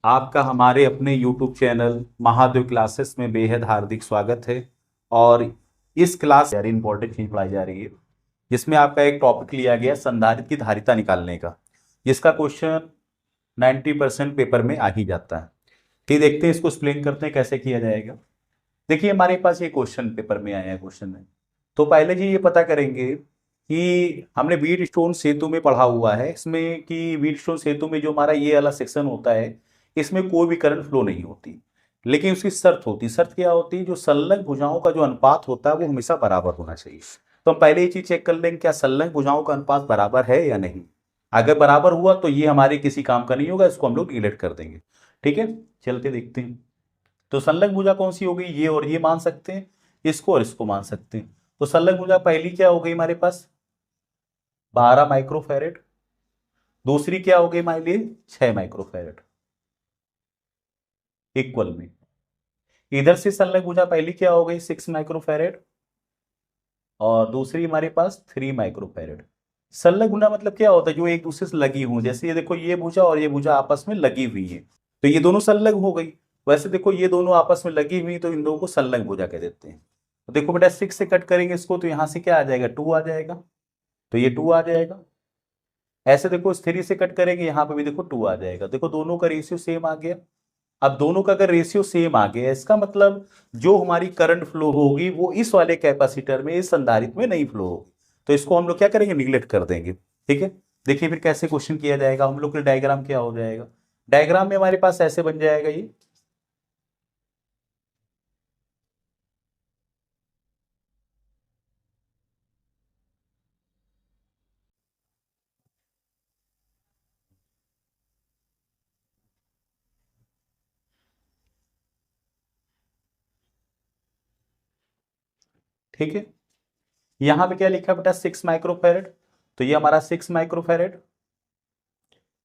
आपका हमारे अपने YouTube चैनल महादेव क्लासेस में बेहद हार्दिक स्वागत है। और इस क्लास यार इंपॉर्टेंट चीज पढ़ाई जा रही है, जिसमें आपका एक टॉपिक लिया गया संधारित्र की धारिता निकालने का, जिसका क्वेश्चन 90% पेपर में आ ही जाता है। ठीक, देखते हैं इसको एक्सप्लेन करते हैं कैसे किया जाएगा। देखिए हमारे पास ये क्वेश्चन पेपर में आया है। क्वेश्चन में तो पहले जी ये पता करेंगे कि हमने व्हीटस्टोन सेतु में पढ़ा हुआ है इसमें कि व्हीटस्टोन सेतु में जो हमारा ये वाला सेक्शन होता है, इसमें कोई भी करंट फ्लो नहीं होती, लेकिन उसकी शर्त होती। शर्त क्या होती है? जो संलग्न भुजाओं का जो अनुपात होता है वो हमेशा बराबर होना चाहिए। तो हम पहले ये चीज चेक कर लेंगे क्या संलग्न भुजाओं का अनुपात बराबर है या नहीं। अगर बराबर हुआ तो ये हमारे किसी काम का नहीं होगा, इसको हम लोग निगलेक्ट कर देंगे। ठीक है, चलते देखते हैं। तो संलग्न भुजा कौन सी हो गई? ये और ये मान सकते हैं, इसको और इसको मान सकते हैं। तो संलग्न भुजा पहली क्या हो गई हमारे पास? 12 माइक्रोफैरेड। दूसरी क्या हो गई हमारे लिए? 6 माइक्रोफैरेड इक्वल में। इधर से संलग्न भुजा पहली क्या हो गई? 6 माइक्रोफैरेड और दूसरी हमारे पास 3 माइक्रोफैरेड। संलग्न भुजा मतलब क्या होता है? जो एक दूसरे से लगी हुई, जैसे ये देखो ये भुजा और ये भुजा आपस में लगी हुई है, तो ये दोनों संलग्न हो गई। वैसे देखो ये दोनों आपस में लगी हुई, तो इन दोनों को संलग्न भुजा कह देते हैं। तो देखो बेटा 6 से कट करेंगे इसको तो यहां से क्या आ जाएगा? 2 आ जाएगा, तो ये 2 आ जाएगा। ऐसे देखो 3 से कट करेंगे, यहां पे भी देखो 2 आ जाएगा। देखो दोनों का रेशियो सेम आ गया। अब दोनों का अगर रेशियो सेम आ गया, इसका मतलब जो हमारी करंट फ्लो होगी वो इस वाले कैपेसिटर में, इस संधारित्र में नहीं फ्लो होगी। तो इसको हम लोग क्या करेंगे? निगलेक्ट कर देंगे। ठीक है, देखिए फिर कैसे क्वेश्चन किया जाएगा। हम लोग का डायग्राम क्या हो जाएगा? डायग्राम में हमारे पास ऐसे बन जाएगा ये। ठीक है, यहां पे क्या लिखा बेटा? 6 माइक्रोफैरेड, तो ये हमारा 6 माइक्रोफैरेड।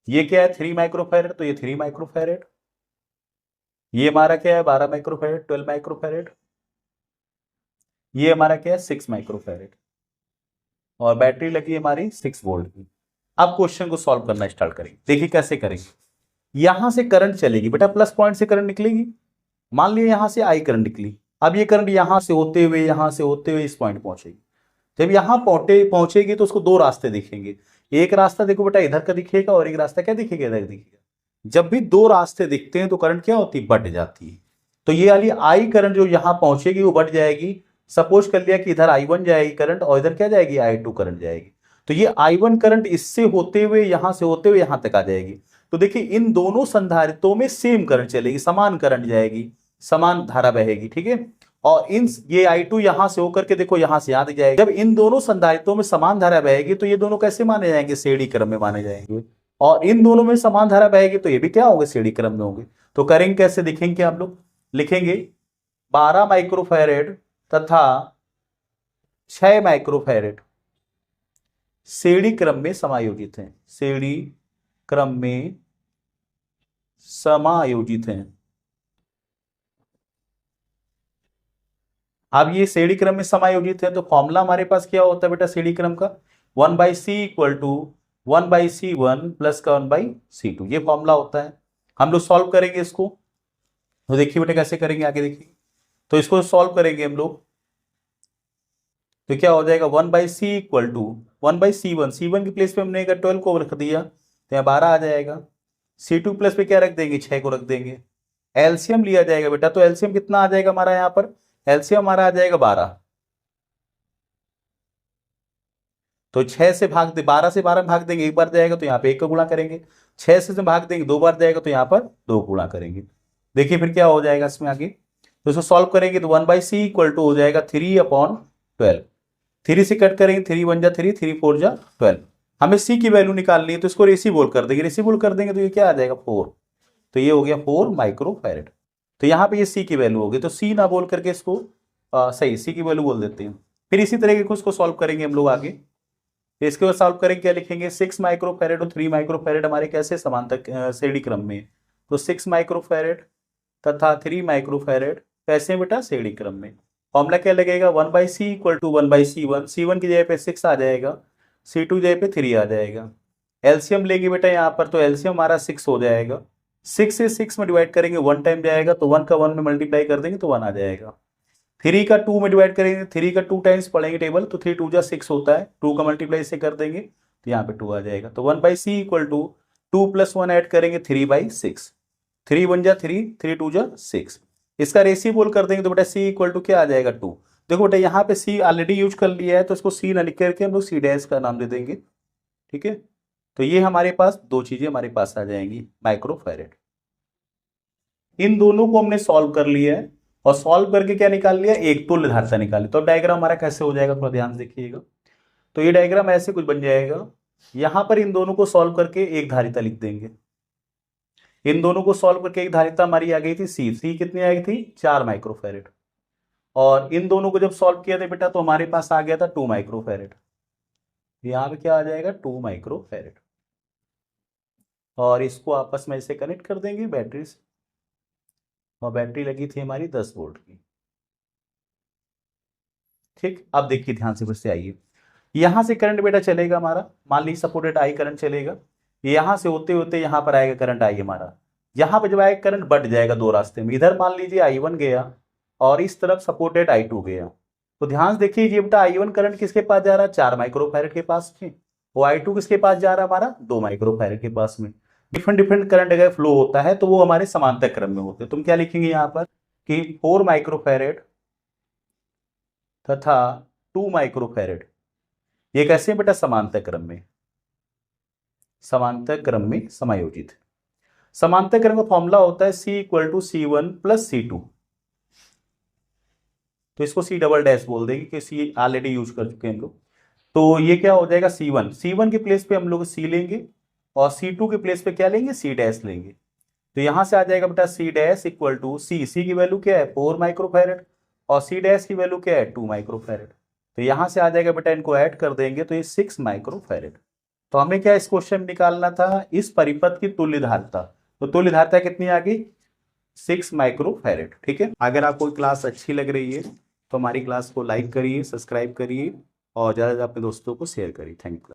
ये क्या है? 3 माइक्रोफैरेड, तो ये 3 माइक्रोफैरेड। ये हमारा क्या है? 12 माइक्रोफैरेड, 12 माइक्रोफैरेड। ये हमारा क्या है? 6 माइक्रोफैरेड। और बैटरी लगी हमारी 6 वोल्ट की। अब क्वेश्चन को सॉल्व करना स्टार्ट करेंगे। देखिए कैसे करेंगे। यहां से करंट चलेगी बेटा, प्लस पॉइंट से करंट निकलेगी। मान लिया यहां से आई करंट निकली। अब ये करंट यहां से होते हुए, यहां से होते हुए इस पॉइंट पहुंचेगी। जब यहां पहुंचेगी तो उसको दो रास्ते दिखेंगे। एक रास्ता देखो बेटा इधर का दिखेगा, और एक रास्ता क्या दिखेगा? इधर दिखेगा। जब भी दो रास्ते दिखते हैं तो करंट क्या होती है? बढ़ जाती है। तो ये वाली आई करंट जो यहां पहुंचेगी वो बढ़ जाएगी। सपोज कर लिया कि इधर I1 जाएगी करंट, और इधर क्या जाएगी? I2 करंट जाएगी। तो ये I1 करंट इससे होते हुए, यहां से होते हुए यहां तक आ जाएगी। तो देखिए इन दोनों संधारित्रों में सेम करंट चलेगी, समान करंट जाएगी, समान धारा बहेगी। ठीक है, और इन ये I2 यहां से होकर के देखो यहां से यहां तक जाएगी। जब इन दोनों संधारित्रों में समान धारा बहेगी तो ये दोनों कैसे माने जाएंगे? श्रेणी क्रम में माने जाएंगे। और इन दोनों में समान धारा बहेगी तो ये भी क्या होंगे? श्रेणी क्रम में होंगे। तो करेंगे कैसे? दिखेंगे हम लोग, लिखेंगे 12 माइक्रोफैरेड तथा 6 माइक्रोफैरेड श्रेणी क्रम में समायोजित हैं। श्रेणी क्रम में समायोजित हैं। अब ये श्रेणी क्रम में समायोजित है तो फॉर्मूला हमारे पास क्या होता है बेटा श्रेणी क्रम का? 1/c equal to 1/c1 plus का 1/c2, ये फॉर्मूला होता है। हम लोग सॉल्व करेंगे इसको। तो देखिए बेटा कैसे करेंगे, आगे देखिए। तो इसको सॉल्व करेंगे हम लोग तो क्या हो जाएगा? 1/c equal to 1/c1, C1 की प्लेस पे हमने 12 को रख दिया तो यहाँ 12 आ जाएगा। C2 प्लस पे क्या रख देंगे? 6 को रख देंगे। एलसीएम लिया जाएगा बेटा, तो एलसीएम कितना आ जाएगा हमारा? यहाँ पर एलसीएम हमारा आ जाएगा 12। तो 6 से भाग दे, 12 से 12 में भाग देंगे, एक बार जाएगा तो यहाँ पे 1 का गुणा करेंगे। 6 से भाग देंगे, दो बार जाएगा तो यहाँ पर 2 गुणा करेंगे। देखिए फिर क्या हो जाएगा इसमें आगे। तो इसको सॉल्व करेंगे तो 1/c इक्वल टू हो जाएगा 3/12। 3 से कट करेंगे, 3 1 जा 3, 3 4 जा 12। हमें सी की वैल्यू निकालनी है तो इसको रेसिप्रोकल कर देंगे। रेसिप्रोकल कर देंगे तो ये क्या आ जाएगा? 4। तो ये हो गया 4 माइक्रोफैरेड। तो यहाँ पे ये सी की वैल्यू होगी, तो सी ना बोल करके इसको सही सी की वैल्यू बोल देते हैं। फिर इसी तरीके को उसको सॉल्व करेंगे हम लोग आगे। तो इसके बाद सॉल्व करेंगे, क्या लिखेंगे? 6 माइक्रोफैरेड और 3 माइक्रोफैरेड हमारे कैसे समांतर श्रेणी क्रम में? तो 6 माइक्रोफैरेड तथा 3 माइक्रोफैरेड कैसे बेटा? श्रेणी क्रम में। फॉर्मूला क्या लगेगा? 1/c equal to 1/c1। C1 की जगह पे 6 आ जाएगा, C2 की जगह पे 3 आ जाएगा। एलसीएम लेंगे बेटा यहाँ पर, तो एलसीएम हमारा 6 हो जाएगा। 6 से 6 में डिवाइड करेंगे 1 टाइम जाएगा, तो 1 का 1 में मल्टीप्लाई कर देंगे तो 1 आ जाएगा। 3 का 2 में डिवाइड करेंगे, 3 का 2 टाइम्स पढ़ेंगे टेबल, तो 3 2 जा 6 होता है, 2 का मल्टीप्लाई से कर देंगे तो यहाँ पे 2 आ जाएगा। तो 1/c इक्वल टू 2 + 1 ऐड करेंगे 3/6, 3 1 जा 3, 3 2 जा 6। इसका रेसिप्रोकल कर देंगे तो बेटा c इक्वल टू क्या आ जाएगा 2। देखो बेटा यहाँ पे c ऑलरेडी यूज कर लिया है, तो इसको c ना लिख करके हम लोग c डैश का नाम दे देंगे, ठीक है। तो ये हमारे पास दो चीजें हमारे पास आ जाएंगी माइक्रोफैरेड। इन दोनों को हमने सॉल्व कर लिया है, और सॉल्व करके क्या निकाल लिया, एक तुल्य धारिता निकाली। तो डायग्राम हमारा कैसे हो जाएगा, थोड़ा ध्यान से देखिएगा। तो ये डायग्राम ऐसे कुछ बन जाएगा, यहां पर इन दोनों को सॉल्व करके एक धारिता लिख देंगे। इन दोनों को सॉल्व करके एक धारिता हमारी आ गई थी सी कितनी आई थी, 4 माइक्रोफैरेड। और इन दोनों को जब सॉल्व किया था बेटा तो हमारे पास आ गया था 2 माइक्रोफैरेड। यहां पे क्या आ जाएगा 2 माइक्रोफैरेड, और इसको आपस में ऐसे कनेक्ट कर देंगे बैटरी से, और बैटरी लगी थी हमारी 10 वोल्ट की, ठीक। अब देखिए ध्यान से, फिर से आइए, यहां से करंट बेटा चलेगा हमारा, मान लीजिए सपोर्टेड आई करंट चलेगा, यहां से होते होते यहां पर आएगा करंट आई हमारा। यहां पर जब आएगा करंट बढ़ जाएगा दो रास्ते में, इधर मान लीजिए I1 गया और इस तरफ सपोर्टेड I2 गया। तो ध्यान से देखिए ये बेटा I1 करंट किसके पास जा रहा है, 4 माइक्रोफैरेड के पास में, वो I2 किसके पास जा रहा है हमारा, 2 माइक्रोफैरेड के पास में। डिफरेंट डिफरेंट करंट अगर फ्लो होता है तो वो हमारे समांतर क्रम में होते हैं। तुम क्या लिखेंगे यहाँ पर कि 4 माइक्रोफैरेड तथा 2 माइक्रोफैरेड, ये कैसे बेटा समांतर क्रम में, समांतर क्रम में समायोजित है। समांतर क्रम का फॉर्मूला होता है C equal to C1 + C2, तो इसको C डबल डैश बोल देंगे कि C ऑलरेडी यूज कर चुके हैं हम लोग। तो ये क्या हो जाएगा C1 के प्लेस पे हम लोग C लेंगे, और C2 के प्लेस पे क्या लेंगे, C डैश लेंगे। तो यहां से आ जाएगा बेटा C dash equal to C की वैल्यू क्या है 4 माइक्रोफैरेड, और C डैश की वैल्यू क्या है 2 माइक्रोफैरेड। तो यहां से आ जाएगा बेटा, इनको ऐड कर देंगे तो ये 6 माइक्रोफैरेड। तो हमें क्या इस क्वेश्चन में निकालना था, इस परिपथ की तुल्य धारिता। तो तुल्य धारिता कितनी आ गई, 6 माइक्रोफैरेड, ठीक है। अगर आपको क्लास अच्छी लग रही है तो हमारी क्लास को लाइक करिए, सब्सक्राइब करिए, और ज़्यादा से ज़्यादा अपने दोस्तों को शेयर करिए। Thank you.